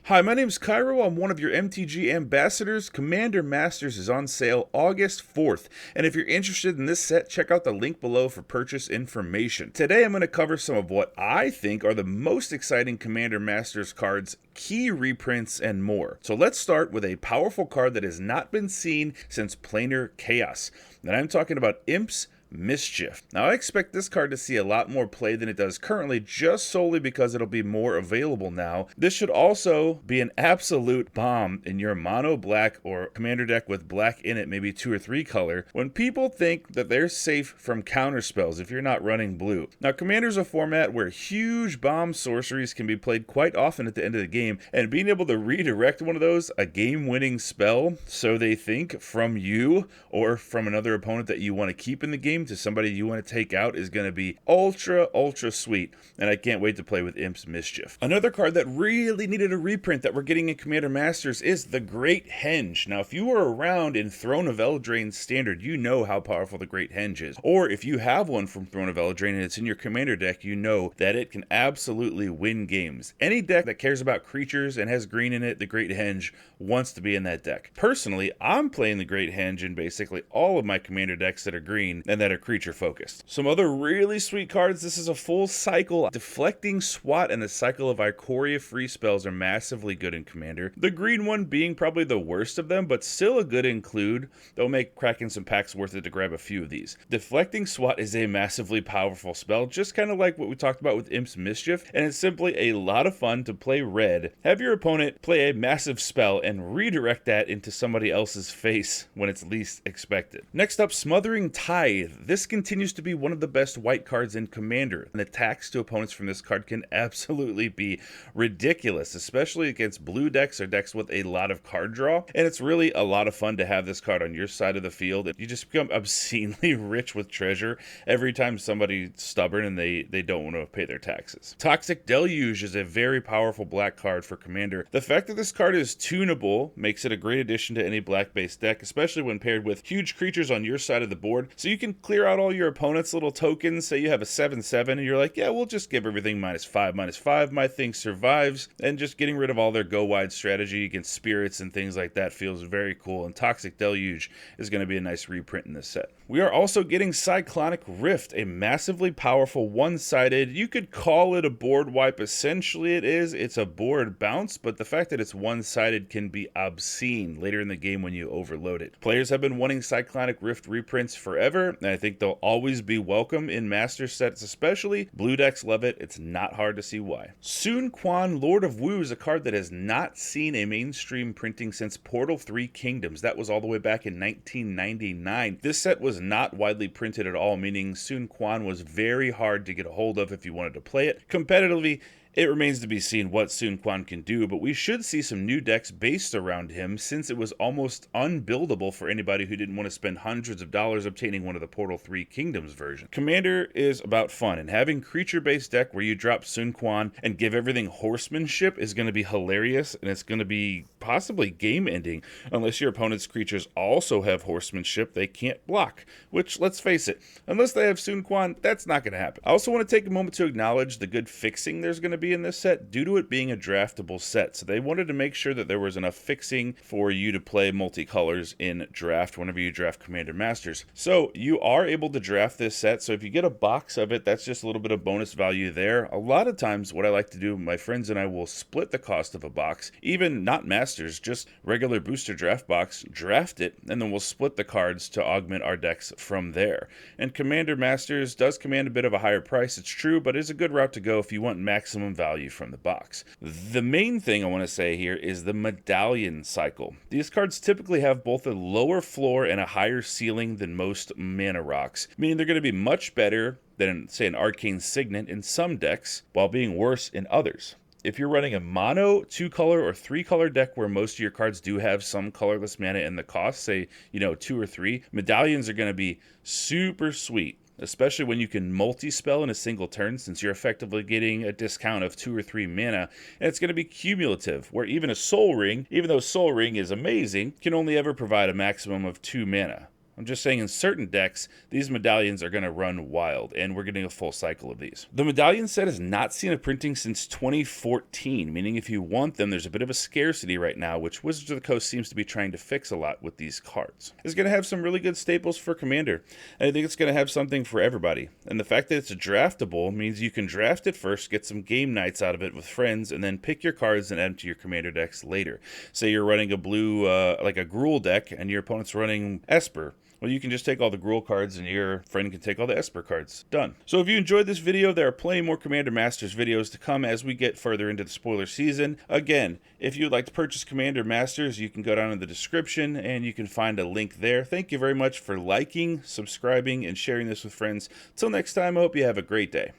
Hi, my name's Kaero. I'm one of your MTG ambassadors. Commander Masters is on sale August 4th, and if you're interested in this set, check out the link below for purchase information. Today I'm going to cover some of what I think are the most exciting Commander Masters cards, key reprints, and more. So let's start with a powerful card that has not been seen since Planar Chaos. And I'm talking about Imp's Mischief. Now I expect this card to see a lot more play than it does currently, just solely because it'll be more available now. This should also be an absolute bomb in your mono black or commander deck with black in it, maybe 2 or 3 color, when people think that they're safe from counter spells if you're not running blue. Now Commander's a format where huge bomb sorceries can be played quite often at the end of the game, and being able to redirect one of those, a game-winning spell, so they think, from you or from another opponent that you want to keep in the game to somebody you want to take out, is going to be ultra sweet, and I can't wait to play with Imp's Mischief. Another card that really needed a reprint that we're getting in Commander Masters is the Great Henge. Now if you were around in Throne of Eldraine Standard, you know how powerful the Great Henge is, or if you have one from Throne of Eldraine and it's in your commander deck, you know that it can absolutely win games. Any deck that cares about creatures and has green in it, the Great Henge wants to be in that deck. Personally, I'm playing the Great Henge in basically all of my commander decks that are green and that are creature focused. Some other really sweet cards. This is a full cycle. Deflecting Swat and the Cycle of Ikoria free spells are massively good in Commander. The green one being probably the worst of them, but still a good include. They'll make cracking some packs worth it to grab a few of these. Deflecting Swat is a massively powerful spell, just kind of like what we talked about with Imp's Mischief, and it's simply a lot of fun to play red, have your opponent play a massive spell, and redirect that into somebody else's face when it's least expected. Next up, Smothering Tithe. This continues to be one of the best white cards in Commander, and attacks to opponents from this card can absolutely be ridiculous, especially against blue decks or decks with a lot of card draw, and it's really a lot of fun to have this card on your side of the field, and you just become obscenely rich with treasure every time somebody's stubborn and they don't want to pay their taxes. Toxic Deluge is a very powerful black card for Commander. The fact that this card is tunable makes it a great addition to any black-based deck, especially when paired with huge creatures on your side of the board, so you can clear out all your opponent's little tokens. Say you have a 7/7 and you're like, yeah, we'll just give everything -5/-5, my thing survives, and just getting rid of all their go wide strategy against spirits and things like that feels very cool, and Toxic Deluge is going to be a nice reprint in this set. We are also getting Cyclonic Rift, a massively powerful one-sided, you could call it a board wipe, essentially it's a board bounce, but the fact that it's one-sided can be obscene later in the game when you overload it. Players have been wanting Cyclonic Rift reprints forever, and I think they'll always be welcome in Master sets especially. Blue decks love it, it's not hard to see why. Soon Quan, Lord of Wu, is a card that has not seen a mainstream printing since Portal 3 Kingdoms. That was all the way back in 1999. This set was not widely printed at all, meaning Soon Quan was very hard to get a hold of if you wanted to play it competitively. It remains to be seen what Soon Quan can do, but we should see some new decks based around him, since it was almost unbuildable for anybody who didn't want to spend hundreds of dollars obtaining one of the Portal 3 Kingdoms version. Commander is about fun, and having creature-based deck where you drop Soon Quan and give everything horsemanship is going to be hilarious, and it's going to be possibly game-ending, unless your opponent's creatures also have horsemanship they can't block, which, let's face it, unless they have Soon Quan, that's not going to happen. I also want to take a moment to acknowledge the good fixing there's going to be in this set due to it being a draftable set. So they wanted to make sure that there was enough fixing for you to play multicolors in draft whenever you draft Commander Masters. So you are able to draft this set. So if you get a box of it, that's just a little bit of bonus value there. A lot of times what I like to do, my friends and I will split the cost of a box, even not Masters, just regular booster draft box, draft it, and then we'll split the cards to augment our decks from there. And Commander Masters does command a bit of a higher price, it's true, but it's a good route to go if you want maximum value from the box. The main thing I want to say here is the Medallion Cycle. These cards typically have both a lower floor and a higher ceiling than most mana rocks, meaning they're going to be much better than, say, an Arcane Signet in some decks, while being worse in others. If you're running a mono, 2-color, or 3-color deck where most of your cards do have some colorless mana in the cost, say, 2 or 3, medallions are going to be super sweet, especially when you can multi-spell in a single turn, since you're effectively getting a discount of 2 or 3 mana, and it's going to be cumulative, where even a Soul Ring, even though Soul Ring is amazing, can only ever provide a maximum of 2 mana. I'm just saying in certain decks, these medallions are going to run wild, and we're getting a full cycle of these. The medallion set has not seen a printing since 2014, meaning if you want them, there's a bit of a scarcity right now, which Wizards of the Coast seems to be trying to fix a lot with these cards. It's going to have some really good staples for Commander, and I think it's going to have something for everybody. And the fact that it's draftable means you can draft it first, get some game nights out of it with friends, and then pick your cards and add them to your Commander decks later. Say you're running a blue, like a Gruul deck, and your opponent's running Esper. Well, you can just take all the Gruul cards and your friend can take all the Esper cards. Done. So if you enjoyed this video, there are plenty more Commander Masters videos to come as we get further into the spoiler season. Again, if you would like to purchase Commander Masters, you can go down in the description and you can find a link there. Thank you very much for liking, subscribing, and sharing this with friends. Till next time, I hope you have a great day.